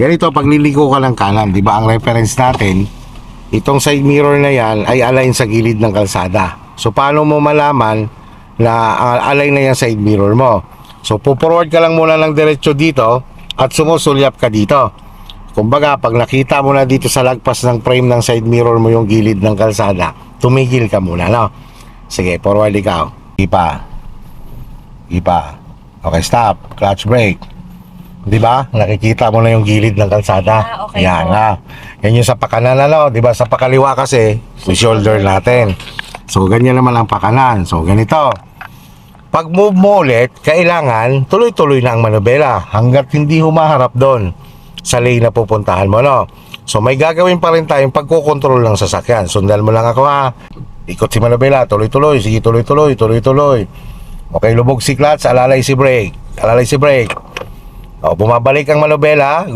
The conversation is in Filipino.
Ganito, pag liliko ka ng kanan, di ba ang reference natin, itong side mirror na yan ay align sa gilid ng kalsada. So, paano mo malaman na align na yan side mirror mo? So, puporward ka lang muna ng diretso dito at sumusulyap ka dito. Kumbaga, pag nakita mo na dito sa lagpas ng frame ng side mirror mo yung gilid ng kalsada, tumigil ka muna, no? Sige, forward ikaw. Ipa. Okay, stop. Clutch brake. Di ba? Nakikita mo na yung gilid ng kalsada. Okay. Yan na. Yan yung sa pakanan, ano? Di ba? Sa pakaliwa kasi, yung shoulder natin. So, ganyan naman ang pakanan. So, ganito. Pag move mo ulit, kailangan tuloy-tuloy na ang manubela hanggat hindi humaharap doon sa lane na pupuntahan mo, no? So, may gagawin pa rin tayong pagkokontrol ng sasakyan. Sundan mo lang ako, ha? Ikot si manubela, tuloy-tuloy. Sige, tuloy-tuloy. Okay, lubog si clutch, alalay si brake. O, bumabalik ang manubela,